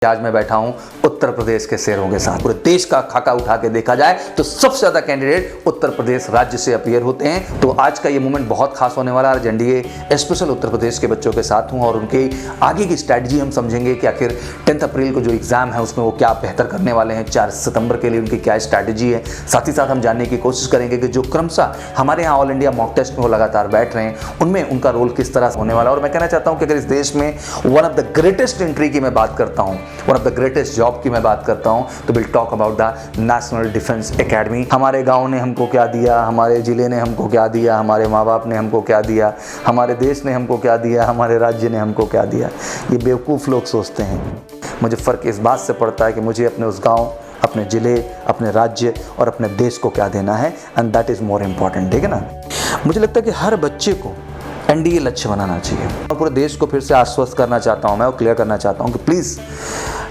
आज मैं बैठा हूं उत्तर प्रदेश के शेरों के साथ। पूरे देश का खाका उठा के देखा जाए तो सबसे ज्यादा कैंडिडेट उत्तर प्रदेश राज्य से अपीयर होते हैं। तो आज का ये मूवमेंट बहुत खास होने वाला है। आज एनडीए स्पेशल उत्तर प्रदेश के बच्चों के साथ हूं और उनके आगे की स्ट्रैटेजी हम समझेंगे कि आखिर 10 अप्रैल को जो एग्जाम है उसमें वो क्या बेहतर करने वाले हैं, 4 सितंबर के लिए उनकी क्या स्ट्रैटेजी है। साथ ही साथ हम जानने की कोशिश करेंगे कि जो क्रमशः हमारे यहाँ ऑल इंडिया मॉक टेस्ट में वो लगातार बैठ रहे हैं उनमें उनका रोल किस तरह से होने वाला है। और मैं कहना चाहता हूँ कि अगर इस देश में one of the greatest entry की मैं बात करता हूँ, one of the greatest job की मैं बात करता हूं, तो will talk about the national defence academy. हमारे गांव ने हमको क्या दिया, हमारे जिले ने हमको क्या दिया, हमारे माँ बाप ने हमको क्या दिया, हमारे देश ने हमको क्या दिया, हमारे राज्य ने हमको क्या दिया। ये बेवकूफ़ लोग सोचते हैं। मुझे फ़र्क इस बात से पड़ता है कि मुझे अपने उस गाँव, अपने ज़िले, अपने राज्य और अपने देश को क्या देना है, and that is more important. ठीक है ना। मुझे लगता है कि हर बच्चे को एनडीए लक्ष्य बनाना चाहिए। और पूरे देश को फिर से आश्वस्त करना चाहता हूं मैं और क्लियर करना चाहता हूं कि प्लीज़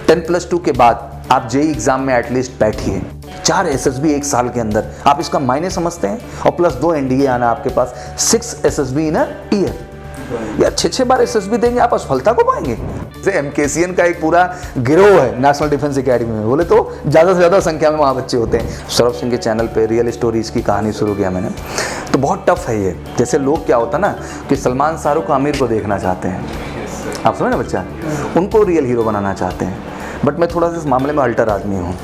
10+2 के बाद आप जेईई एग्जाम में एटलीस्ट बैठिए। 4 एसएसबी एक साल के अंदर, आप इसका मायने समझते हैं? और +2 एनडीए आना आपके पास, 6 एसएसबी इन अ ईयर। यार 6 बार एसएसबी देंगे आप असफलता को पाएंगे। जैसे एमकेसीएन का एक पूरा गिरोह है नेशनल डिफेंस एकेडमी में, बोले तो ज़्यादा से ज़्यादा संख्या में वहाँ बच्चे होते हैं। सौरभ सिंह के चैनल पे रियल स्टोरीज की कहानी शुरू किया मैंने, तो बहुत टफ है ये। जैसे लोग क्या होता ना कि सलमान शाहरुख आमिर को देखना चाहते हैं, आप समझे ना बच्चा, उनको रियल हीरो बनाना चाहते हैं। बट मैं थोड़ा सा इस मामले में अल्टर आदमी हूँ।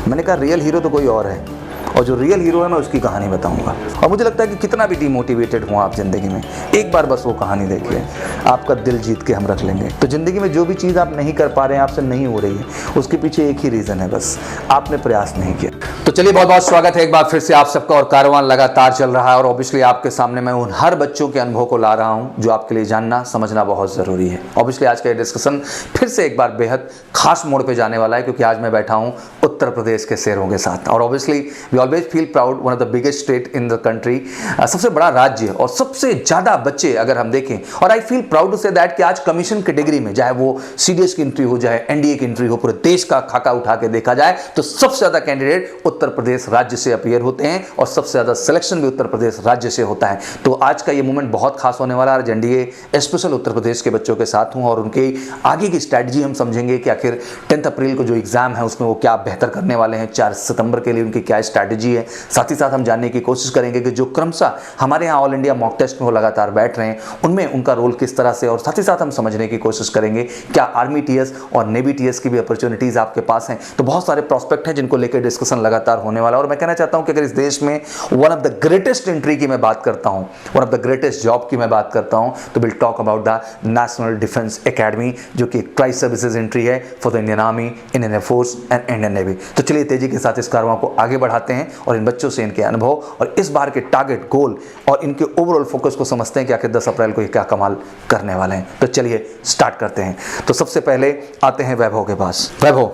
मैंने कहा रियल हीरो तो कोई और है और जो रियल हीरो है मैं उसकी कहानी बताऊंगा। और मुझे लगता है कि कितना भी डिमोटिवेटेड हो आप ज़िंदगी में, एक बार बस वो कहानी देखिए, आपका दिल जीत के हम रख लेंगे। तो ज़िंदगी में जो भी चीज़ आप नहीं कर पा रहे हैं, आपसे नहीं हो रही है, उसके पीछे एक ही रीज़न है, बस आपने प्रयास नहीं किया। तो चलिए बहुत बहुत स्वागत है एक बार फिर से आप सबका। और कारवां लगातार चल रहा है और ऑब्वियसली आपके सामने मैं उन हर बच्चों के अनुभव को ला रहा हूं जो आपके लिए जानना समझना बहुत ज़रूरी है। ऑब्वियसली आज का ये डिस्कशन फिर से एक बार बेहद खास मोड़ पे जाने वाला है क्योंकि आज मैं बैठा हूं उत्तर प्रदेश के शेरों के साथ। और obviously we always feel proud, one of the biggest state in the country, सबसे बड़ा राज्य और सबसे ज़्यादा बच्चे अगर हम देखें। और I feel proud to say that कि आज कमीशन कैटेगरी में, चाहे वो सीडीएस की एंट्री हो, चाहे एनडीए की एंट्री हो, पूरे देश का खाका उठा के देखा जाए तो सबसे ज़्यादा कैंडिडेट उत्तर प्रदेश राज्य से अपीयर होते हैं और सबसे ज़्यादा सिलेक्शन भी उत्तर प्रदेश राज्य से होता है। तो आज का ये मूवमेंट बहुत खास होने वाला है। आज एनडीए स्पेशल उत्तर प्रदेश के बच्चों के साथ हूँ और उनके आगे की स्ट्रैटेजी हम समझेंगे कि आखिर 10 अप्रैल को जो एग्जाम है उसमें वो क्या बेहतर करने वाले हैं, 4 सितंबर के लिए उनकी क्या स्ट्रैटेजी है। साथ ही साथ हम जानने की कोशिश करेंगे कि जो क्रमशः हमारे यहाँ ऑल इंडिया मॉक टेस्ट में वो लगातार बैठ रहे हैं उनमें उनका रोल किस तरह से। और साथ ही साथ हम समझने की कोशिश करेंगे क्या आर्मी टीएस और नेवी टीएस की भी अपॉर्चुनिटीज आपके पास हैं। तो बहुत सारे प्रॉस्पेक्ट हैं जिनको लेकर डिस्कशन लगातार होने वाला है। और मैं कहना चाहता हूं कि अगर इस देश में one of the greatest entry की मैं बात करता हूं, one of the greatest job की मैं बात करता हूं, तो will talk about the national defence academy, जो कि ट्राई सर्विसेज एंट्री है for the Indian army, Indian air force and Indian navy. तो चलिए तेजी के साथ इस कारवां को आगे बढ़ाते हैं और इन बच्चों से इनके अनुभव और इस बार के टारगेट, गोल और इनके ओवरऑल फोकस को समझते हैं कि आखिर 10 अप्रैल को ये क्या कमाल करने वाले हैं। तो चलिए स्टार्ट करते हैं। तो सबसे पहले आते हैं वैभव के पास। वैभव,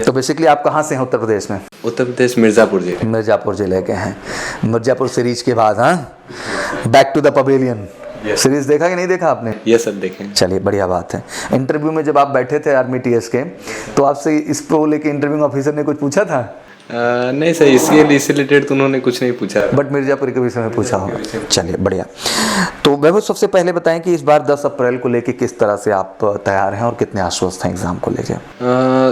तो बेसिकली आप कहाँ से हैं उत्तर प्रदेश में? उत्तर प्रदेश मिर्ज़ापुर जिले। मिर्ज़ापुर जिले के हैं। मिर्ज़ापुर सीरीज के बाद back to the pavilion series देखा कि नहीं देखा आपने? ये सब देखें। चलिए बढ़िया बात है। इंटरव्यू में जब आप बैठे थे आर्मी टीएस के, तो आपसे इस प्रो लेके इंटरव्यू ऑफिसर ने कुछ पूछा था? नहीं सर, इसके रिलेटेड तो उन्होंने कुछ नहीं पूछा, बट मिर्ज़ापुर के विषय में पूछा होगा। चलिए बढ़िया। तो वैभव सबसे पहले बताएं कि इस बार 10 अप्रैल को लेके किस तरह से आप तैयार हैं और कितने आश्वस्त हैं एग्जाम को लेके?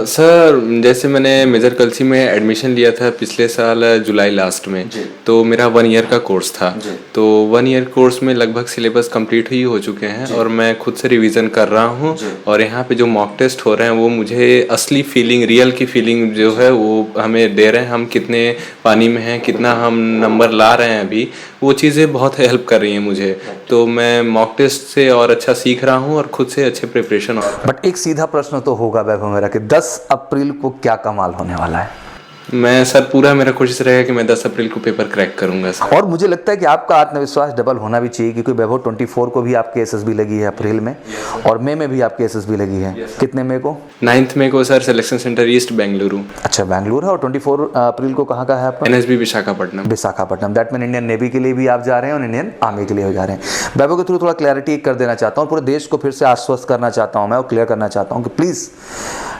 सर जैसे मैंने मेजर कल्सी में एडमिशन लिया था पिछले साल जुलाई लास्ट में, तो मेरा 1 ईयर का कोर्स था। तो 1 ईयर कोर्स में लगभग सिलेबस कंप्लीट ही हो चुके हैं और मैं खुद से रिवीजन कर रहा हूँ। और यहाँ पे जो मॉक टेस्ट हो रहे हैं वो मुझे असली फीलिंग, रियल की फीलिंग जो है वो हमें दे रहे हैं। हम कितने पानी में हैं, कितना हम नंबर ला रहे हैं अभी, वो चीज़ें बहुत हेल्प कर रही हैं मुझे। तो मैं मॉक टेस्ट से और अच्छा सीख रहा हूँ और खुद से अच्छे प्रिपरेशन। बट एक सीधा प्रश्न तो होगा वैभव मेरा कि 10 अप्रैल को क्या कमाल होने वाला है? मैं सर पूरा मेरा कोशिश रहेगा कि मैं 10 अप्रैल को पेपर क्रैक करूंगा सर। और मुझे लगता है कि आपका आत्मविश्वास डबल होना भी चाहिए क्योंकि वैभव 24 को भी आपके एसएसबी लगी है अप्रैल में और मई में भी आपके एसएसबी लगी है। कितने मई को? 9 मई को sir selection centre east Bengaluru. अच्छा बेंगलुरु है। और 24 अप्रैल को कहाँ का है आपका? NSB Visakhapatnam. Visakhapatnam, that mean Indian navy के लिए भी आप जा रहे हैं और इंडियन आर्मी के लिए भी जा रहे हैं। वैभव के थ्रू थोड़ा क्लैरिटी कर देना चाहता हूँ, पूरे देश को फिर से आश्वस्त करना चाहता हूँ मैं और क्लियर करना चाहता हूँ कि प्लीज़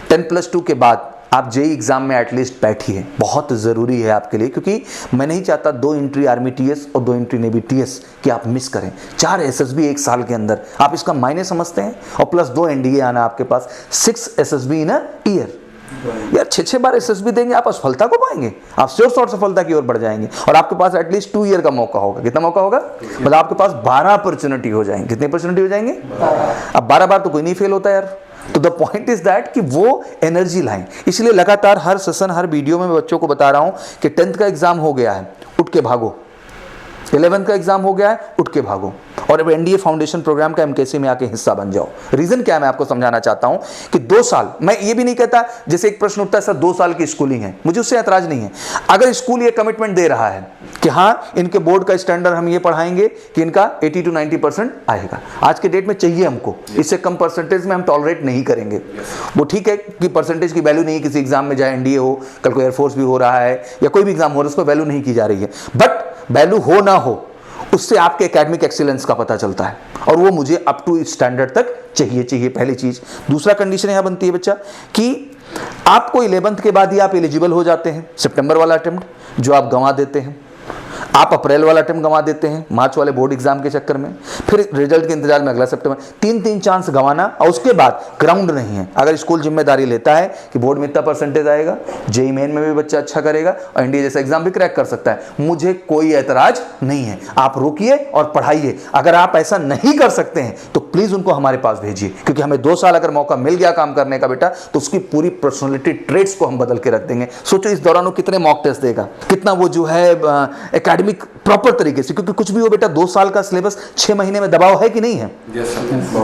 10+2 के बाद आप जेई एग्जाम में एटलीस्ट बैठिए, बहुत ज़रूरी है आपके लिए, क्योंकि मैं नहीं चाहता 2 एंट्री आर्मी टीएस और 2 एंट्री नेवी टीएस कि आप मिस करें। 4 एसएसबी एक साल के अंदर, आप इसका मायने समझते हैं? और प्लस 2 एनडीए आना आपके पास, 6 एसएसबी इन अ ईयर। यार 6 बार एसएसबी देंगे, आप असफलता को पाएंगे, आप श्योर शॉर्ट सफलता की ओर बढ़ जाएंगे। और आपके पास एटलीस्ट 2 ईयर का मौका होगा। कितना मौका होगा? मतलब आपके पास 12 अपॉर्चुनिटी हो जाएंगे। कितनी अपॉर्चुनिटी हो जाएंगे? अब 12 बार तो कोई नहीं फेल होता यार। तो द पॉइंट इज दैट कि वो एनर्जी लाएं। इसलिए लगातार हर सेशन, हर वीडियो में मैं बच्चों को बता रहा हूं कि 10th का एग्जाम हो गया है, उठ के भागो। 11th का एग्जाम हो गया है, उठ के भागो। और अब एनडीए फाउंडेशन प्रोग्राम का एमकेसी में आके हिस्सा बन जाओ। रीजन क्या है मैं आपको समझाना चाहता हूं कि 2 साल, मैं ये भी नहीं कहता, जैसे एक प्रश्न उठता है सर 2 साल की स्कूलिंग है, मुझे उससे ऐतराज नहीं है। अगर स्कूल ये कमिटमेंट दे रहा है कि हाँ इनके बोर्ड का स्टैंडर्ड हम ये पढ़ाएंगे कि इनका 80 to 90% आएगा, आज के डेट में चाहिए हमको, इससे कम परसेंटेज में हम टॉलरेट नहीं करेंगे। वो ठीक है कि परसेंटेज की वैल्यू नहीं, किसी एग्जाम में जाए एनडीए हो, कल को एयरफोर्स भी हो रहा है या कोई भी एग्जाम हो रहा है, उसको वैल्यू नहीं की जा रही है। बट वैल्यू हो ना हो, उससे आपके एकेडमिक एक्सीलेंस का पता चलता है, और वो मुझे अप टू स्टैंडर्ड तक चाहिए, पहली चीज। दूसरा कंडीशन यहां बनती है बच्चा कि आपको 11th के बाद ही आप एलिजिबल हो जाते हैं। सितंबर वाला अटेम्प्ट जो आप गंवा देते हैं, आप अप्रैल वाला अटेम्प्ट गंवा देते हैं मार्च वाले बोर्ड एग्जाम के चक्कर में, फिर रिजल्ट के इंतजार में अगला सितंबर, 3 चांस गंवाना, और उसके बाद ग्राउंड नहीं है। अगर स्कूल जिम्मेदारी लेता है कि बोर्ड में इतना परसेंटेज आएगा, जेई मेन में भी बच्चा अच्छा करेगा और एनडीए जैसा एग्जाम भी क्रैक कर सकता है, मुझे कोई ऐतराज नहीं है। आप रुकिए और पढ़ाइए। अगर आप ऐसा नहीं कर सकते हैं तो प्लीज उनको हमारे पास भेजिए, क्योंकि हमें 2 साल अगर मौका मिल गया काम करने का बेटा, तो उसकी पूरी पर्सनैलिटी ट्रेड्स को हम बदल के रख देंगे। सोचो इस दौरान वो कितने मॉक टेस्ट देगा, कितना वो जो है एकेडमिक प्रॉपर तरीके से, क्योंकि कुछ भी हो बेटा 2 साल का सिलेबस 6 महीने में दबाव है कि नहीं है?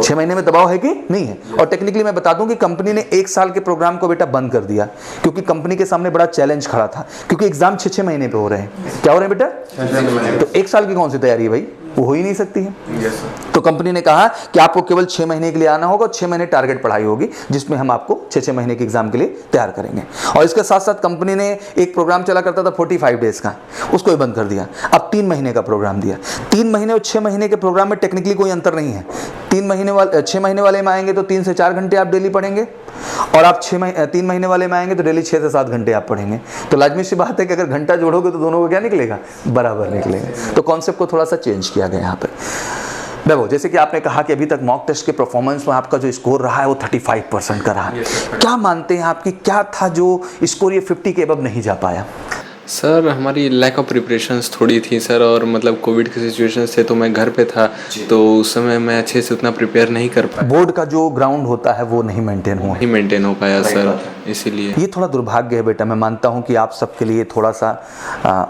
6 महीने में दबाव है कि नहीं है? और टेक्निकली मैं बता दूं कि कंपनी ने 1 साल के प्रोग्राम को बेटा बंद कर दिया, क्योंकि कंपनी के सामने बड़ा चैलेंज खड़ा था, क्योंकि एग्जाम 6 महीने पे हो रहे हैं। क्या हो रहे हैं बेटा? तो 1 साल की कौन सी तैयारी है भाई? वो हो ही नहीं सकती है। तो कंपनी ने कहा कि आपको केवल 6 महीने के लिए आना होगा, 6 महीने टारगेट पढ़ाई होगी, जिसमें हम आपको 6 महीने के एग्जाम के लिए तैयार करेंगे। और इसके साथ साथ कंपनी ने एक प्रोग्राम चला करता था 45 डेज का, उसको भी बंद कर दिया। अब 3 महीने का प्रोग्राम दिया। 3 महीने और 6 महीने के प्रोग्राम में टेक्निकली कोई अंतर नहीं है। 6 महीने वाले में आएंगे तो 3 से 4 घंटे आप डेली पढ़ेंगे, और आप 3 महीने वाले में आएंगे तो डेली 6 से 7 घंटे आप पढ़ेंगे। तो लाजमी सी बात है कि अगर घंटा जोड़ोगे तो दोनों को क्या निकलेगा? बराबर निकलेगा। तो कॉन्सेप्ट को थोड़ा सा चेंज किया गया यहाँ पे। देखो, जैसे कि आपने कहा कि अभी तक मॉक टेस्ट के परफॉर्मेंस में आपका जो स्कोर रहा है वो 35% का रहा है। क्या मानते हैं आपकी, क्या था जो स्कोर ये 50 के अबव नहीं जा पाया? सर हमारी लैक ऑफ प्रिपरेशंस थोड़ी थी सर, और मतलब कोविड की सिचुएशन से तो मैं घर पे था, तो उस समय मैं अच्छे से उतना प्रिपेयर नहीं कर पाया। बोर्ड का जो ग्राउंड होता है वो नहीं मेंटेन हो पाया सर, इसीलिए ये थोड़ा दुर्भाग्य है बेटा। मैं मानता हूं कि आप सबके लिए थोड़ा सा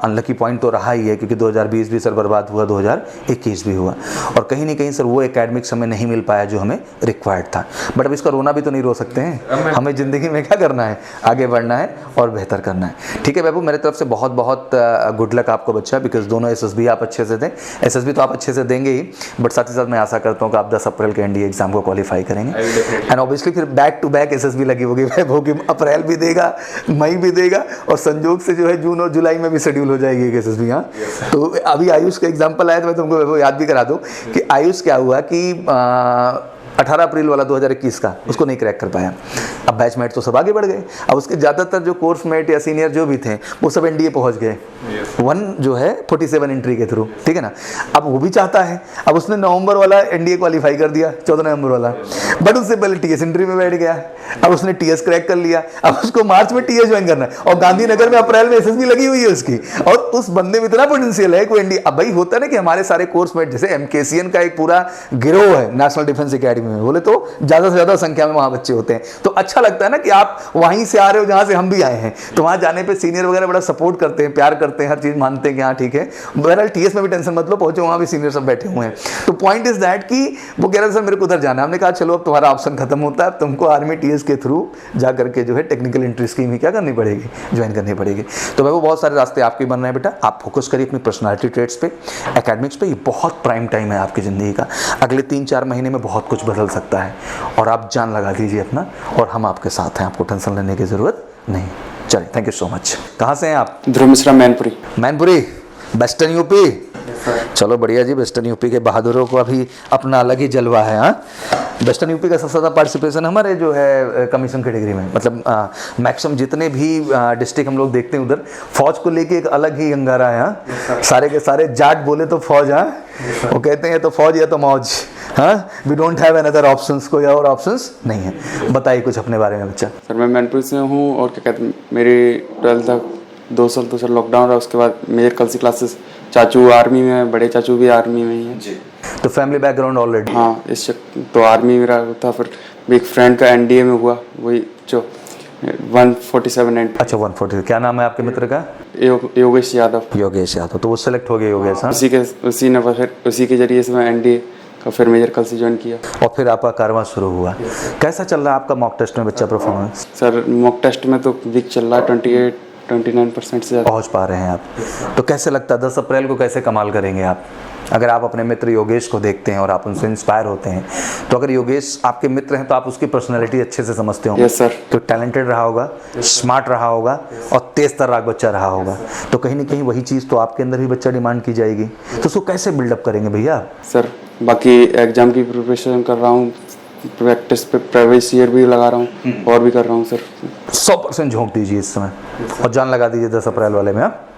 अनलकी पॉइंट तो रहा ही है, क्योंकि 2020 भी सर बर्बाद हुआ, 2021 भी हुआ, और कहीं ना कहीं सर वो एकेडमिक समय नहीं मिल पाया जो हमें रिक्वायर्ड था। बट अब इसका रोना भी तो नहीं रो सकते हैं, हमें ज़िंदगी में क्या करना है? आगे बढ़ना है और बेहतर करना है। ठीक है बाबू, मेरे तरफ से बहुत बहुत गुड लक आपको बच्चा, बिकॉज दोनों एसएसबी आप अच्छे से दें। एसएसबी तो आप अच्छे से देंगे ही, बट साथ ही साथ मैं आशा करता हूँ कि आप 10 अप्रैल के एनडीए एग्जाम को क्वालिफाई करेंगे। एंड ऑब्वियसली फिर बैक टू बैक एसएसबी लगी होगी, कि अप्रैल भी देगा, मई भी देगा, और संजोग से जो है जून और जुलाई में भी शेड्यूल हो जाएगी एसएसबी। हाँ, तो अभी आयुष का एग्जाम्पल आया तो मैं तुमको याद भी करा दूँ कि आयुष क्या हुआ कि 18 अप्रैल वाला 2021 का उसको नहीं क्रैक कर पाया। अब बैचमेट तो सब आगे बढ़ गए, अब उसके ज़्यादातर जो कोर्स मेट या सीनियर जो भी थे वो सब एनडीए पहुंच गए, 1 जो है 47 एंट्री के थ्रू, ठीक है ना। अब वो भी चाहता है, अब उसने नवंबर वाला एनडीए क्वालिफाई कर दिया, 14 नवंबर वाला, बट उससे पहले टीएस एंट्री में बैठ गया। अब उसने टीएस क्रैक कर लिया, अब उसको मार्च में टीएस ज्वाइन करना है, और गांधीनगर में अप्रैल में एसएसबी लगी हुई है उसकी, और उस बंदे में इतना पोटेंशियल है कि एनडीए। अब भाई होता है ना कि हमारे सारे कोर्स मेट, जैसे एमकेसीएन का एक पूरा गिरोह है नेशनल डिफेंस एकेडमी में, बोले तो ज्यादा से ज्यादा संख्या में वहां बच्चे होते हैं, तो अच्छा लगता है ना कि आप वहीं से आ रहे हो जहां से हम भी आए हैं। तो वहां जाने पे सीनियर वगैरह बड़ा सपोर्ट करते हैं, प्यार करते हैं, हर चीज मानते हैं कि हाँ ठीक है। बहरहाल टीएस में भी टेंशन मत लो, पहुंचो वहां भी सीनियर सब बैठे हुए हैं। तो पॉइंट इज दैट कि वो कह रहे थे सर मेरे को उधर जाना है। हमने कहा चलो अब तुम्हारा ऑप्शन खत्म होता है, तुमको आर्मी टीएस के थ्रू जा करके जो है टेक्निकल एंट्री स्कीम ही क्या करनी पड़ेगी, ज्वाइन करनी पड़ेगी। तो वो बहुत सारे रास्ते आपके बन रहे हैं बेटा, आप फोकस करिए अपनी पर्सनालिटी ट्रेड्स पे, एकेडमिक्स पे। ये बहुत प्राइम टाइम है आपकी ज़िंदगी का, अगले 3-4 महीने में बहुत कुछ बदल सकता है, और आप जान लगा दीजिए अपना, और हम आपके साथ हैं, आपको टेंशन लेने की ज़रूरत नहीं। चलिए, थैंक यू सो मच। कहाँ से हैं आप? ध्रुव मिश्रा, मैनपुरी। Mainpuri, western UP. चलो बढ़िया जी। वेस्टर्न यूपी के बहादुरों को अभी अपना अलग ही जलवा है। हाँ, वेस्टर्न यूपी का सबसे ज़्यादा पार्टिसिपेशन हमारे जो है कमीशन कैटेगरी में, मतलब मैक्सिमम जितने भी डिस्ट्रिक्ट हम लोग देखते हैं उधर फौज को लेके एक अलग ही अंगारा है। हाँ, सारे के सारे जाट बोले तो फौज। हाँ, वो कहते हैं या तो फौज या तो मौज। हाँ, we don't have another options, कोई और ऑप्शंस नहीं है। बताइए कुछ अपने बारे में बच्चा। सर मैं मैनपुर से हूँ और क्या कहते हैं मेरी 12th तक 2 साल तो सर लॉकडाउन रहा, उसके बाद मेजर कल सी क्लासेस। चाचू आर्मी में है, बड़े चाचू भी आर्मी में ही हैं जी। तो फैमिली बैकग्राउंड ऑलरेडी। हाँ, तो आर्मी मेरा था, फिर एक फ्रेंड का NDA में हुआ, वही जो 147 अच्छा 140। क्या नाम है आपके मित्र का? योगेश यादव। योगेश यादव, तो वो सेलेक्ट हो गए योगेश। हाँ, उसी ने फिर उसी के जरिए से मैं NDA का फिर मेजर कल से ज्वाइन किया और फिर आपका कारवां शुरू हुआ। कैसा चल रहा है आपका मॉक टेस्ट में बच्चा परफॉर्मेंस? सर मॉक टेस्ट में तो वीक चल रहा है, 29% से ज़्यादा पहुंच पा रहे हैं आप। तो कैसे लगता है 10 अप्रैल को कैसे कमाल करेंगे आप? अगर आप अपने मित्र योगेश को देखते हैं और आप उनसे इंस्पायर होते हैं, तो अगर योगेश आपके मित्र हैं तो आप उसकी पर्सनैलिटी अच्छे से समझते होंगे। Yes sir. तो टैलेंटेड रहा होगा, स्मार्ट रहा होगा और तेज तर्राक बच्चा रहा होगा। तो कहीं ना कहीं वही चीज़ तो आपके अंदर भी बच्चा डिमांड की जाएगी। तो उसको कैसे बिल्डअप करेंगे भैया आप? सर बाकी एग्जाम की प्रिपरेशन कर रहा हूँ, प्रैक्टिस पे प्रीवियस ईयर भी लगा रहा हूँ और भी कर रहा हूँ सर। 100% झोंक दीजिए इस समय और जान लगा दीजिए 10 अप्रैल वाले में। आप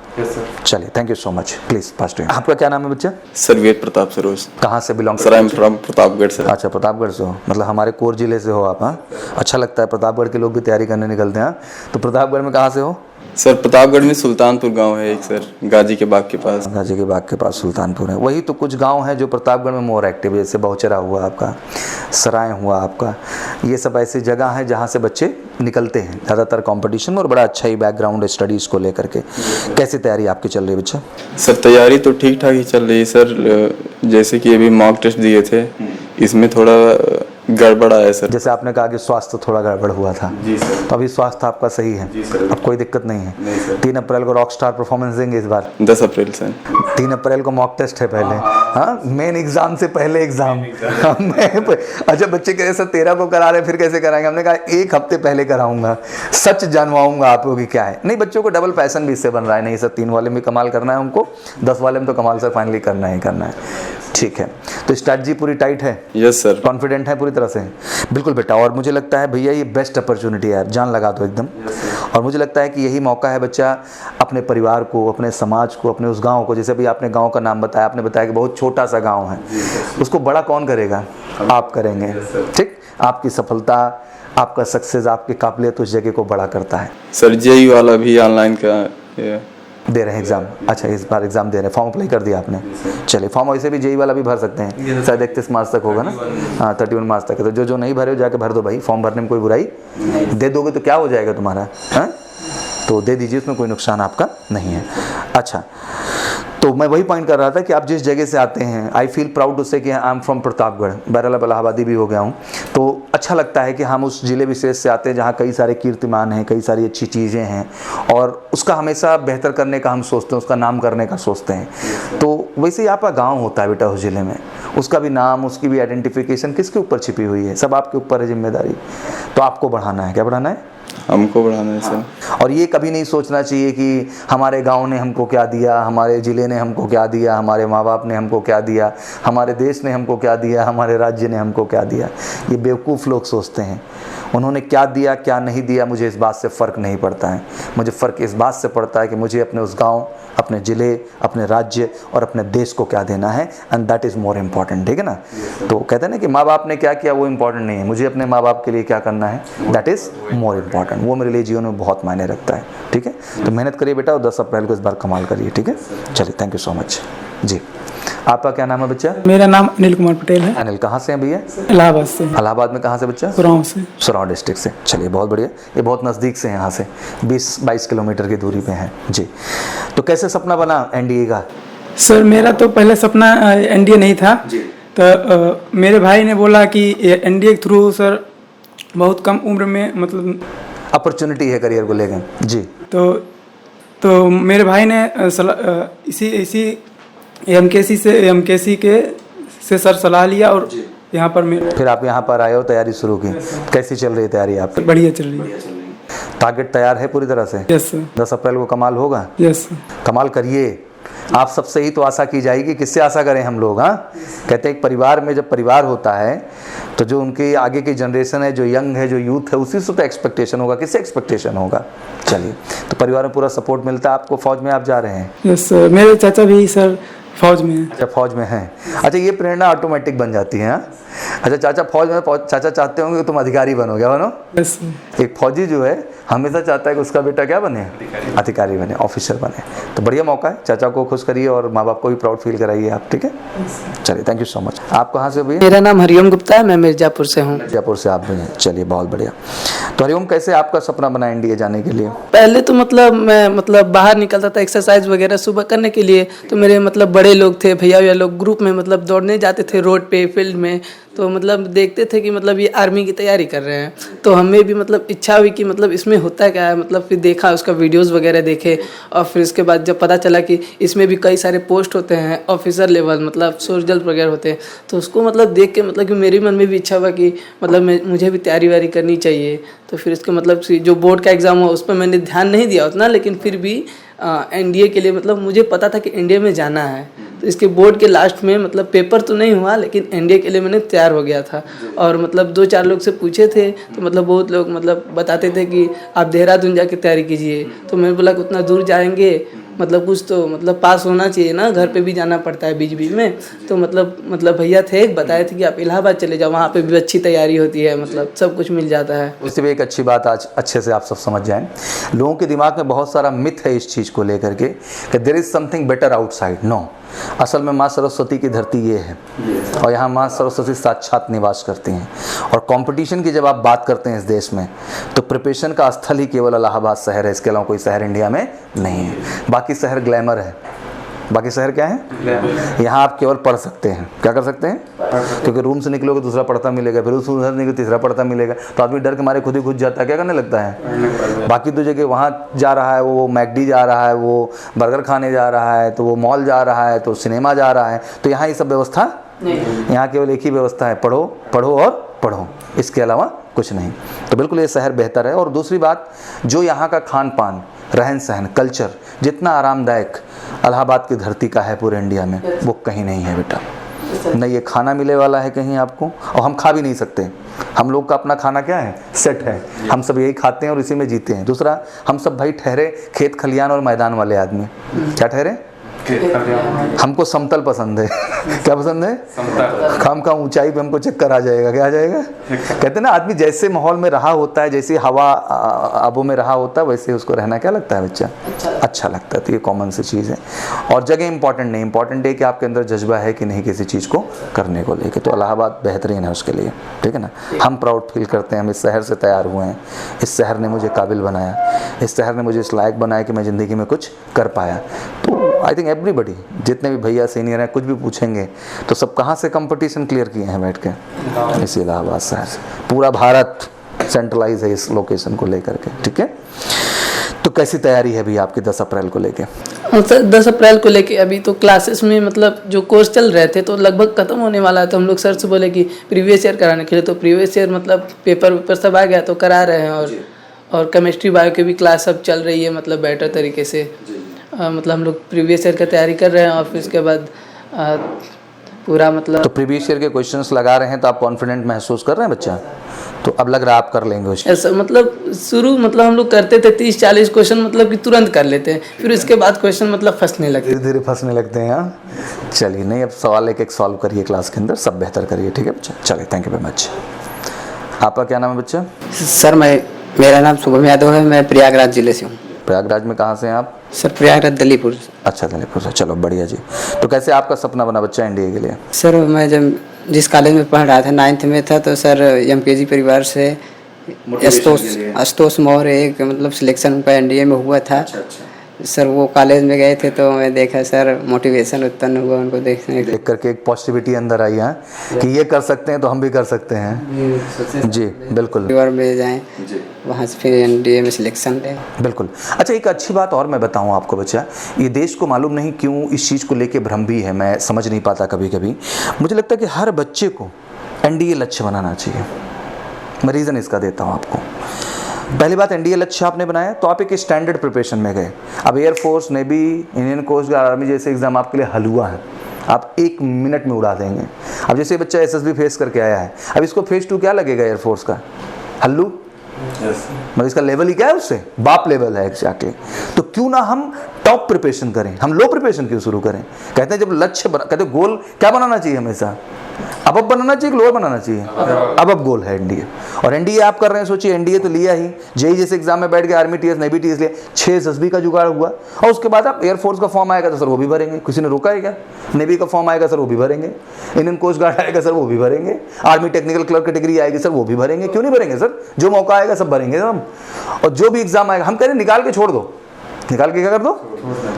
चलिए, thank you so much. Please pass to. आपका क्या नाम है बच्चा? सर वेद प्रताप सरोज। कहाँ से belong? Sir I am from Pratapgarh से। अच्छा, प्रतापगढ़ से हो, मतलब हमारे कोर जिले से हो आप। हाँ, अच्छा लगता है, प्रतापगढ़ के लोग भी तैयारी करने निकलते हैं। तो प्रतापगढ़ में कहाँ से हो? सर प्रतापगढ़ में सुल्तानपुर गांव है एक, सर गाजी के बाग के पास। गाजी के बाग के पास सुल्तानपुर है। वही तो कुछ गांव हैं जो प्रतापगढ़ में मोर एक्टिव है, जैसे बहुचरा हुआ आपका, सराय हुआ आपका। ये सब ऐसी जगह हैं जहाँ से बच्चे निकलते हैं ज़्यादातर कंपटीशन में, और बड़ा अच्छा ही बैकग्राउंड है स्टडीज़ को लेकर के। कैसी तैयारी आपकी चल रही है बच्चा? सर तैयारी तो ठीक ठाक ही चल रही है सर। जैसे कि अभी मॉक टेस्ट दिए थे, इसमें थोड़ा गड़बड़ आया सर। जैसे आपने कहा कि स्वास्थ्य थोड़ा गड़बड़ हुआ था जी सर। तो अभी स्वास्थ्य आपका सही है? जी सर। अब कोई दिक्कत नहीं है? नहीं सर। 3 अप्रैल को रॉक स्टार परफॉर्मेंस देंगे इस बार? 10 अप्रैल सर। 3 अप्रैल को मॉक टेस्ट है पहले। हाँ, मेन एग्जाम से पहले एग्जाम। अच्छा, बच्चे कह रहे सर 13 को करा रहे फिर कैसे कराएंगे? हमने कहा 1 हफ्ते पहले कराऊंगा, सच जानवाऊंगा आपको कि क्या है। नहीं, बच्चों को डबल पैशन भी इससे बन रहा है। नहीं सर, 3 वाले में कमाल करना है हमको, 10 वाले में तो कमाल सर फाइनली करना ही करना है। ठीक है, तो स्ट्रैटेजी पूरी टाइट है? Yes sir. कॉन्फिडेंट है पूरी तरह से? बिल्कुल बेटा, और मुझे लगता है भैया ये बेस्ट अपॉर्चुनिटी है, जान लगा दो एकदम। और मुझे लगता है कि यही मौका है बच्चा अपने परिवार को, अपने समाज को, अपने उस गांव को, जैसे भी आपने गांव का नाम बताया, आपने बताया कि बहुत छोटा सा गांव है, उसको बड़ा कौन करेगा? आप करेंगे। ठीक, आपकी सफलता, आपका सक्सेस, आपकी काबिलियत उस जगह को बड़ा करता है। सर जेई वाला भी ऑनलाइन का दे रहे हैं एग्जाम? अच्छा, इस बार एग्जाम दे रहे हैं, फॉर्म अप्लाई कर दिया आपने? चलिए, फॉर्म वैसे भी जेई वाला भी भर सकते हैं, शायद 31 मार्च तक होगा ना? हाँ, 31 मार्च तक है। तो जो नहीं भरे हो जाके भर दो भाई, फॉर्म भरने में कोई बुराई दे दोगे तो क्या हो जाएगा तुम्हारा? हाँ, तो दे दीजिए, उसमें कोई नुकसान आपका नहीं है। अच्छा, तो मैं वही पॉइंट कर रहा था कि आप जिस जगह से आते हैं, आई फील प्राउड टू से कि आई एम फ्रॉम प्रतापगढ़। बहरहाल अब इलाहाबादी भी हो गया हूँ, तो अच्छा लगता है कि हम उस ज़िले विशेष से आते हैं जहाँ कई सारे कीर्तिमान हैं, कई सारी अच्छी चीज़ें हैं, और उसका हमेशा बेहतर करने का हम सोचते हैं, उसका नाम करने का सोचते हैं। तो वैसे ही आपका गाँव होता है बेटा उस ज़िले में, उसका भी नाम, उसकी भी आइडेंटिफिकेशन किसके ऊपर छिपी हुई है? सब आपके ऊपर है जिम्मेदारी। तो आपको बढ़ाना है। क्या बढ़ाना है? हमको बढ़ाना है सर। और ये कभी नहीं सोचना चाहिए कि हमारे गांव ने हमको क्या दिया, हमारे ज़िले ने हमको क्या दिया, हमारे माँ बाप ने हमको क्या दिया, हमारे देश ने हमको क्या दिया, हमारे राज्य ने हमको क्या दिया। ये बेवकूफ़ लोग सोचते हैं। उन्होंने क्या दिया क्या नहीं दिया मुझे इस बात से फ़र्क नहीं पड़ता है। मुझे फ़र्क इस बात से पड़ता है कि मुझे अपने उस गाँव, अपने ज़िले, अपने राज्य और अपने देश को क्या देना है, and that is more important. ठीक है ना? तो कहते हैं ना कि माँ बाप ने क्या किया वो इम्पॉर्टेंट नहीं है, मुझे अपने माँ बाप के लिए क्या करना है, दैट इज़ मोर इम्पॉर्टेंट। वो मेरे लिए जीवन में बहुत मायने रखता है। ठीक है, तो मेहनत करिए बेटा और 10 अप्रैल को इस बार कमाल करिए। ठीक है, चलिए, थैंक यू सो मच जी। आपका क्या नाम है बच्चा? मेरा नाम अनिल कुमार पटेल है। अनिल, कहाँ से हैं भैया? इलाहाबाद से। इलाहाबाद में कहाँ से बच्चा? सुराव से। सुराव डिस्ट्रिक्ट से। चलिए, बहुत बढ़िया। ये बहुत नज़दीक से हैं, यहाँ से 20-22 किलोमीटर की दूरी पे हैं जी। तो कैसे सपना बना एनडीए का? सर मेरा तो पहले सपना एनडीए नहीं था जी। तो मेरे भाई ने बोला कि एनडीए के थ्रू सर बहुत कम उम्र में मतलब अपॉर्चुनिटी है करियर को लेकर जी। तो मेरे भाई ने इसी एमकेसी से सर सलाह लिया और यहाँ पर फिर आप यहाँ पर आए हो, तैयारी शुरू की। कैसी चल रही है तैयारी आपकी? बढ़िया चल रही है। टारगेट तैयार है पूरी तरह से? Yes sir. 10 अप्रैल को कमाल होगा? Yes sir. कमाल करिए, आप सबसे ही तो आशा की जाएगी, किससे आशा करें हम लोग? हाँ, कहते हैं एक परिवार में जब परिवार होता है तो जो उनके आगे की जनरेशन है, जो यंग है, जो यूथ है, उसी से तो एक्सपेक्टेशन होगा, किससे एक्सपेक्टेशन होगा? चलिए, तो परिवार में पूरा सपोर्ट मिलता है आपको। फौज में आप जा रहे हैं? यस सर, मेरे चाचा भी सर फौज में है। अच्छा, फौज में हैं। अच्छा, ये प्रेरणा ऑटोमेटिक बन जाती है। हाँ? अच्छा, चाचा फौज में, चाचा चाहते होंगे कि तुम अधिकारी बनो, क्या बनो? Yes sir. एक फौजी जो है हमेशा चाहता है कि उसका बेटा क्या बने? अधिकारी बने, ऑफिसर बने। तो बढ़िया मौका है, चाचा को खुश करिए और माँ बाप को भी प्राउड फील कराइए आप, ठीक है? चलिए, थैंक यू सो मच। आप कहाँ से भैया? मेरा नाम हरिओम गुप्ता है, मैं मिर्ज़ापुर से हूँ। जयपुर से आप भी हैं, चलिए बहुत बढ़िया। तो हरिओम, कैसे आपका सपना बना इंडिया जाने के लिए? पहले तो मतलब मैं बाहर निकलता था एक्सरसाइज वगैरह सुबह करने के लिए, तो मेरे बड़े लोग थे, भैया लोग ग्रुप में दौड़ने जाते थे रोड पे, फील्ड में। तो देखते थे कि ये आर्मी की तैयारी कर रहे हैं, तो हमें भी इच्छा हुई कि इसमें होता क्या है। फिर देखा, उसका वीडियोस वगैरह देखे, और फिर उसके बाद जब पता चला कि इसमें भी कई सारे पोस्ट होते हैं, ऑफिसर लेवल सोल्जर वगैरह होते हैं, तो उसको देख के कि मेरे मन में भी इच्छा हुआ कि मुझे भी तैयारी वारी करनी चाहिए। तो फिर इसके जो बोर्ड का एग्ज़ाम हुआ उस पर मैंने ध्यान नहीं दिया उतना, लेकिन फिर भी एनडीए के लिए मुझे पता था कि इंडिया में जाना है। तो इसके बोर्ड के लास्ट में पेपर तो नहीं हुआ, लेकिन एनडीए के लिए मैंने तैयार हो गया था। और 2-4 लोग से पूछे थे, तो बहुत लोग बताते थे कि आप देहरादून जाके तैयारी कीजिए। तो मैंने बोला कि उतना दूर जाएंगे, कुछ तो पास होना चाहिए ना, घर पे भी जाना पड़ता है बीच बीच में। तो भैया थे, बताए थे कि आप इलाहाबाद चले जाओ, वहाँ पे भी अच्छी तैयारी होती है, सब कुछ मिल जाता है। उससे भी एक अच्छी बात आज अच्छे से आप सब समझ जाएं। लोगों के दिमाग में बहुत सारा मिथ है इस चीज़ को लेकर के कि there is something better outside. No, असल में माँ सरस्वती की धरती ये है, और यहाँ माँ सरस्वती साक्षात निवास करती हैं। और कंपटीशन की जब आप बात करते हैं इस देश में, तो प्रिपरेशन का स्थल ही केवल इलाहाबाद शहर है, इसके अलावा कोई शहर इंडिया में नहीं है। बाकी शहर ग्लैमर है। बाकी शहर क्या है? यहाँ आप केवल पढ़ सकते हैं। क्या कर सकते हैं? क्योंकि रूम से निकलोगे दूसरा पढ़ता मिलेगा, फिर उस उधर निकलो तीसरा पढ़ता मिलेगा, तो आदमी डर के मारे खुद ही घुस जाता है। क्या करने लगता है? बाकी तो जगह वहाँ जा रहा है, वो मैकडी जा रहा है, वो बर्गर खाने जा रहा है, तो वो मॉल जा रहा है, तो सिनेमा जा रहा है। तो यहाँ ये सब व्यवस्था नहीं, यहाँ केवल एक ही व्यवस्था है, पढ़ो पढ़ो और पढ़ो, इसके अलावा कुछ नहीं। तो बिल्कुल ये शहर बेहतर है। और दूसरी बात, जो यहाँ का खान पान, रहन सहन, कल्चर जितना आरामदायक इलाहाबाद की धरती का है पूरे इंडिया में, वो कहीं नहीं है बेटा। न ये खाना मिले वाला है कहीं आपको, और हम खा भी नहीं सकते। हम लोग का अपना खाना क्या है? सेट है, हम सब यही खाते हैं और इसी में जीते हैं। दूसरा, हम सब भाई ठहरे खेत खलियान और मैदान वाले आदमी। क्या ठहरे? हमको समतल पसंद है। क्या पसंद है? खाम खा ऊंचाई पे हमको चक्कर आ जाएगा। क्या आ जाएगा? कहते हैं ना, आदमी जैसे माहौल में रहा होता है, जैसी हवा आबों में रहा होता है, वैसे उसको रहना क्या लगता है बच्चा? अच्छा लगता है। तो ये कॉमन सी चीज़ है। और जगह इंपॉर्टेंट नहीं, इंपॉर्टेंट है कि आपके अंदर जज्बा है कि नहीं किसी चीज़ को करने को लेके। तो इलाहाबाद बेहतरीन है उसके लिए, ठीक है ना। हम प्राउड फील करते हैं, हम इस शहर से तैयार हुए हैं, इस शहर ने मुझे काबिल बनाया, इस शहर ने मुझे इस लायक बनाया कि मैं ज़िंदगी में कुछ कर पाया। तो आई थिंक एवरीबडी, जितने भी भैया सीनियर हैं, कुछ भी पूछेंगे तो सब कहाँ से कंपटीशन क्लियर किए हैं बैठ के? इसी इलाहाबाद शहर से। पूरा भारत सेंट्रलाइज है इस लोकेशन को लेकर के, ठीक है। तो कैसी तैयारी है अभी आपकी 10 अप्रैल को लेके? सर 10 अप्रैल को लेके अभी तो क्लासेस में जो कोर्स चल रहे थे तो लगभग खत्म होने वाला है। तो हम लोग सर से बोले कि प्रीवियस ईयर कराने के लिए, तो प्रीवियस ईयर पेपर सब आ गया तो करा रहे हैं। और केमिस्ट्री बायो की भी क्लास अब चल रही है बेटर तरीके से। हम लोग प्रीवियस ईयर का तैयारी कर रहे हैं, और फिर उसके बाद पूरा तो प्रीवियस ईयर के क्वेश्चंस लगा रहे हैं, तो आप कॉन्फिडेंट महसूस कर रहे हैं बच्चा? तो अब लग रहा है आप कर लेंगे उसको? ऐसा शुरू हम लोग करते थे 30-40 क्वेश्चन कि तुरंत कर लेते हैं, फिर उसके बाद क्वेश्चन फंसने लगते हैं, धीरे धीरे फंसने लगते हैं। हाँ, चलिए, नहीं, अब सवाल एक सॉल्व करिए क्लास के अंदर, सब बेहतर करिए, ठीक है बच्चा। चलिए, थैंक यू वेरी मच। आपका क्या नाम है बच्चा? सर मेरा नाम शुभम यादव है, मैं प्रयागराज जिले से हूँ। प्रयागराज में कहाँ से हैं आप? सर प्रयागराज दलीपुर। अच्छा, दलीपुर से। चलो बढ़िया जी। तो कैसे आपका सपना बना बच्चा इंडिया के लिए? सर मैं जब जिस कॉलेज में पढ़ रहा था 9th में था, तो सर एमकेजी परिवार से आशुतोष मौर्य एक सिलेक्शन उनका एनडीए में हुआ था। सर वो कॉलेज में गए थे तो मैं देखा सर मोटिवेशन उत्पन्न हुआ उनको देखने देख करके, एक पॉजिटिविटी अंदर आई है कि ये कर सकते हैं तो हम भी कर सकते हैं। जी बिल्कुल। परिवार में जाएँ, वहाँ से फिर एनडीए में सिलेक्शन ले। बिल्कुल। अच्छा, एक अच्छी बात और मैं बताऊं आपको बच्चा, ये देश को मालूम नहीं क्यों इस चीज़ को लेके भ्रम भी है, मैं समझ नहीं पाता कभी कभी। मुझे लगता है कि हर बच्चे को एनडीए लक्ष्य बनाना चाहिए। मैं रीज़न इसका देता हूं आपको। पहली बात एनडीए लक्ष्य आपने बनाया तो आप एक स्टैंडर्ड प्रिपरेशन में गए। अब air force, navy, Indian coast guard, army जैसे एग्जाम आपके लिए हलवा है, आप 1 मिनट में उड़ा देंगे। अब जैसे बच्चा एसएसबी फेस करके आया है, अब इसको फेज 2 क्या लगेगा एयरफोर्स का? हल्लू। मतलब इसका लेवल ही क्या है, उससे बाप लेवल है एग्जैक्टली। तो क्यों ना हम टॉप प्रिपरेशन करें, हम लो प्रिपरेशन क्यों शुरू करें? कहते हैं जब लक्ष्य कहते हैं गोल क्या बनाना चाहिए हमेशा, अब बनाना चाहिए, लोअर बनाना चाहिए। अब गोल है एनडीए, और एनडीए आप कर रहे हैं। सोचिए एनडीए तो लिया ही, जेई जैसे एग्जाम में बैठ के आर्मी टीएस, नेवी टीएस लिया, 6 एसएसबी का जुगाड़ हुआ, और उसके बाद आप एयरफोर्स का फॉर्म आएगा तो सर वो भी भरेंगे, किसी ने रोका है क्या? नेवी का फॉर्म आएगा सर वो भी भरेंगे, इंडियन कोस्ट गार्ड आएगा सर वो भी भरेंगे, आर्मी टेक्निकल क्लर्क कैटेगरी आएगी सर वो भी भरेंगे। क्यों नहीं भरेंगे सर? जो मौका आएगा सब भरेंगे हम। और जो भी एग्जाम आएगा हम कह रहे हैं निकाल के छोड़ दो, निकाल के क्या कर दो,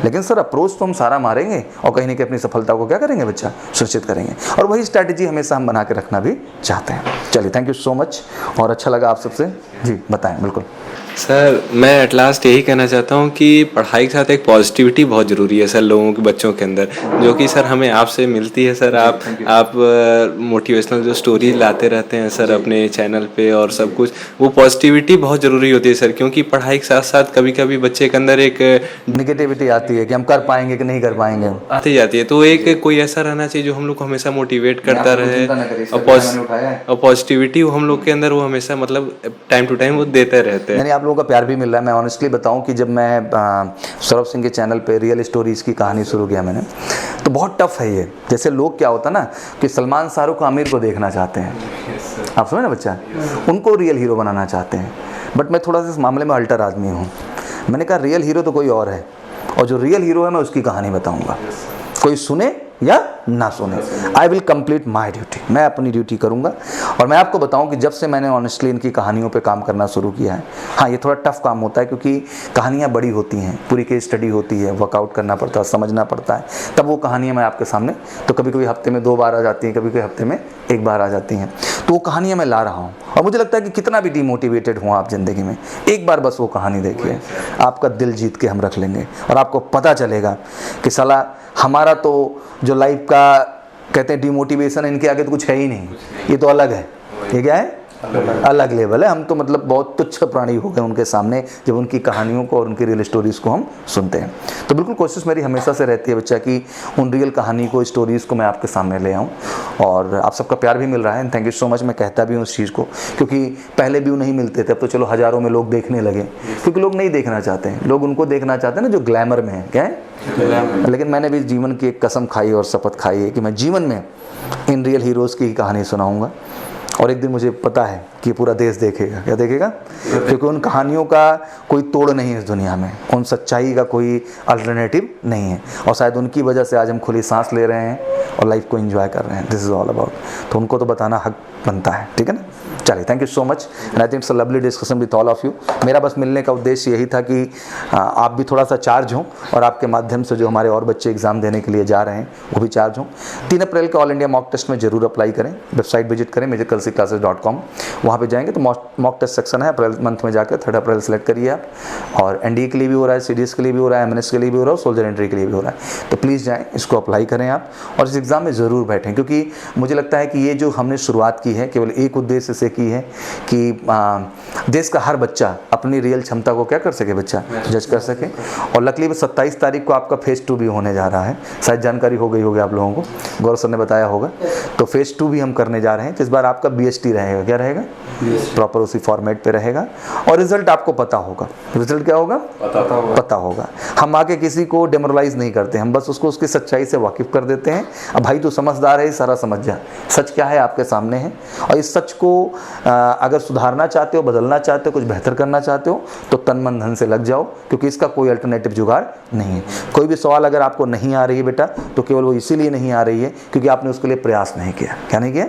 लेकिन सर अप्रोच तो हम सारा मारेंगे और कहीं ना कहीं अपनी सफलता को क्या करेंगे बच्चा, सुनिश्चित करेंगे। और वही स्ट्रैटेजी हमेशा हम बना के रखना भी चाहते हैं। चलिए थैंक यू सो मच, और अच्छा लगा आप सबसे। जी बताएं। बिल्कुल सर, मैं एट लास्ट यही कहना चाहता हूँ कि पढ़ाई के साथ एक पॉजिटिविटी बहुत ज़रूरी है सर लोगों के, बच्चों के अंदर, जो कि सर हमें आपसे मिलती है सर। आप मोटिवेशनल जो स्टोरी लाते रहते हैं सर अपने चैनल पे और सब कुछ, वो पॉजिटिविटी बहुत ज़रूरी होती है सर, क्योंकि पढ़ाई के साथ साथ कभी कभी बच्चे के अंदर एक निगेटिविटी आती है कि हम कर पाएंगे कि नहीं कर पाएंगे, आती जाती है। तो एक कोई ऐसा रहना चाहिए जो हम लोग को हमेशा मोटिवेट करता रहे, और पॉजिटिविटी हम लोग के अंदर वो हमेशा मतलब टाइम टू टाइम वो देते रहते हैं। आप लोगों का प्यार भी मिल रहा है। मैं ऑनेस्टली बताऊं कि जब मैं सौरभ सिंह के चैनल पे रियल स्टोरीज की कहानी शुरू किया मैंने, तो बहुत टफ है ये। जैसे लोग क्या होता ना कि सलमान, शाहरुख, आमिर को देखना चाहते हैं, आप समझे ना बच्चा, उनको रियल हीरो बनाना चाहते हैं। बट मैं थोड़ा सा इस मामले में अल्टर आदमी हूँ। मैंने कहा रियल हीरो तो कोई और है, और जो रियल हीरो है मैं उसकी कहानी बताऊँगा, कोई सुने या ना सुने, I will complete my duty, मैं अपनी ड्यूटी करूँगा। और मैं आपको बताऊँ कि जब से मैंने ऑनेस्टली इनकी कहानियों पे काम करना शुरू किया है, हाँ ये थोड़ा टफ काम होता है क्योंकि कहानियाँ बड़ी होती हैं, पूरी केस स्टडी होती है, वर्कआउट करना पड़ता है, समझना पड़ता है, तब वो कहानियाँ मैं आपके सामने, तो कभी कभी हफ्ते में 2 बार आ जाती हैं, कभी कभी हफ्ते में 1 बार आ जाती हैं, तो वो कहानियाँ मैं ला रहा हूँ। और मुझे लगता है कि कितना भी डिमोटिवेटेड हुआ आप ज़िंदगी में, एक बार बस वो कहानी देखिए, आपका दिल जीत के हम रख लेंगे, और आपको पता चलेगा कि साला हमारा तो जो लाइफ का कहते हैं डिमोटिवेशन है, इनके आगे तो कुछ है ही नहीं, ये तो अलग है। ये क्या है? अलग लेवल है। हम तो मतलब बहुत तुच्छ प्राणी हो गए उनके सामने जब उनकी कहानियों को और उनकी रियल स्टोरीज़ को हम सुनते हैं। तो बिल्कुल कोशिश मेरी हमेशा से रहती है बच्चा कि उन रियल कहानी को, स्टोरीज़ को मैं आपके सामने ले आऊँ, और आप सबका प्यार भी मिल रहा है, थैंक यू सो मच। मैं कहता भी हूँ उस चीज़ को, क्योंकि पहले व्यू नहीं मिलते थे, अब तो चलो हज़ारों में लोग देखने लगे, क्योंकि लोग नहीं देखना चाहते हैं, लोग उनको देखना चाहते हैं ना जो ग्लैमर में है। क्या है? लेकिन मैंने भी जीवन की एक कसम खाई और शपथ खाई है कि मैं जीवन में इन रियल हीरोज़ की कहानी सुनाऊँगा, और एक दिन मुझे पता है कि पूरा देश देखेगा। क्या देखेगा? क्योंकि उन कहानियों का कोई तोड़ नहीं है इस दुनिया में, उन सच्चाई का कोई अल्टरनेटिव नहीं है, और शायद उनकी वजह से आज हम खुली सांस ले रहे हैं और लाइफ को एंजॉय कर रहे हैं। दिस इज़ ऑल अबाउट, तो उनको तो बताना हक बनता है, ठीक है ना। चलिए thank you so much, and I think it's a lovely discussion with all of you. मेरा बस मिलने का उद्देश्य यही था कि आप भी थोड़ा सा चार्ज हों, और आपके माध्यम से जो हमारे और बच्चे एग्जाम देने के लिए जा रहे हैं वो भी चार्ज हों। 3 अप्रैल के ऑल इंडिया मॉक टेस्ट में जरूर अप्लाई करें। वेबसाइट विजिट करें MajorKalsiClasses.com, वहाँ पे जाएंगे तो मॉक टेस्ट सेक्शन है, अप्रैल मंथ में जाकर 3 अप्रैल सेलेक्ट करिए आप। और एनडीए के लिए भी हो रहा है, सीडीएस के लिए भी हो रहा है, एमएनएस के लिए भी हो रहा है, सोल्जर एंट्री के लिए भी हो रहा है। तो प्लीज़ जाएँ, इसको अप्लाई करें आप, और इस एग्ज़ाम में ज़रूर बैठें, क्योंकि मुझे लगता है कि ये जो हमने शुरुआत की है केवल एक उद्देश्य से की है कि देश का हर बच्चा अपनी रियल क्षमता को क्या कर सके, बच्चा जज कर सके। और लकली 27 तारीख को आपका फेज़ 2 भी होने जा रहा है, शायद जानकारी हो गई होगी आप लोगों को, गौरव सर ने बताया होगा। तो फेज़ 2 भी हम करने जा रहे हैं, तो इस बार आपका BST रहेगा। क्या रहेगा? प्रॉपर उसी फॉर्मेट पे रहेगा, और रिजल्ट आपको पता होगा। रिजल्ट क्या होगा? पता होगा। हम आके किसी को डेमोरलाइज नहीं करते, हम बस उसको उसकी सच्चाई से वाकिफ कर देते हैं। अब भाई तू समझदार है, सारा समझ जा, सच क्या है आपके सामने है, और इस सच को अगर सुधारना चाहते हो, बदलना चाहते हो, कुछ बेहतर करना चाहते हो, तो तन मन धन से लग जाओ, क्योंकि इसका कोई अल्टरनेटिव जुगाड़ नहीं है। कोई भी सवाल अगर आपको नहीं आ रही है बेटा, तो केवल वो इसीलिए नहीं आ रही है क्योंकि आपने उसके लिए प्रयास नहीं किया। क्या नहीं किया?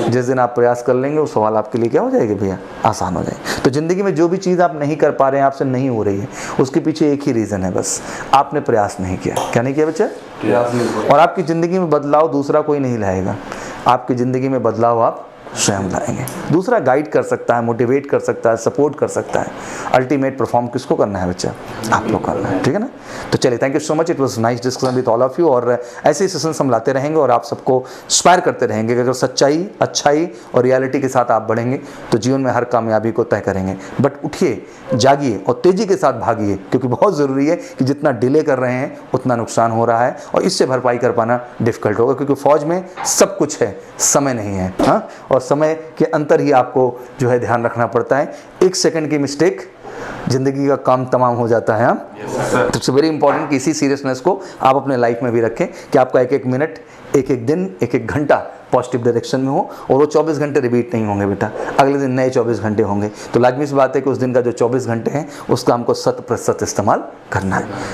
जिस दिन आप प्रयास कर लेंगे वो सवाल आपके लिए क्या हो जाएगी भैया, आसान हो जाएगी। तो ज़िंदगी में जो भी चीज़ आप नहीं कर पा रहे हैं, आपसे नहीं हो रही है, उसके पीछे एक ही रीज़न है, बस आपने प्रयास नहीं किया। क्या नहीं किया बच्चा? और आपकी ज़िंदगी में बदलाव दूसरा कोई नहीं लाएगा, आपकी ज़िंदगी में बदलाव आप स्वयं लाएंगे। दूसरा गाइड कर सकता है, मोटिवेट कर सकता है, सपोर्ट कर सकता है। अल्टीमेट परफॉर्म किसको करना है बच्चा? आप लोग करना है, ठीक है ना। तो चलिए, thank you so much, it was nice discussion with all of you. और ऐसे ही सेशंस हम लाते रहेंगे और आप सबको इंस्पायर करते रहेंगे कि अगर सच्चाई, अच्छाई और रियलिटी के साथ आप बढ़ेंगे तो जीवन में हर कामयाबी को तय करेंगे। बट उठिए, जागिए और तेजी के साथ भागिए, क्योंकि बहुत ज़रूरी है कि जितना डिले कर रहे हैं उतना नुकसान हो रहा है और इससे भरपाई कर पाना डिफिकल्ट होगा, क्योंकि फौज में सब कुछ है, समय नहीं है। हाँ, और समय के अंतर ही आपको जो है ध्यान रखना पड़ता है। 1 सेकंड की मिस्टेक जिंदगी का काम तमाम हो जाता है। हाँ, तो इट्स वेरी इंपॉर्टेंट कि इसी सीरियसनेस को आप अपने लाइफ में भी रखें कि आपका एक एक मिनट, एक एक दिन, एक एक घंटा पॉजिटिव डायरेक्शन में हो, और वो 24 घंटे रिपीट नहीं होंगे बेटा, अगले दिन नए 24 घंटे होंगे। तो लाजमी सी बात है कि उस दिन का जो 24 घंटे हैं उसका हमको 100% इस्तेमाल करना है।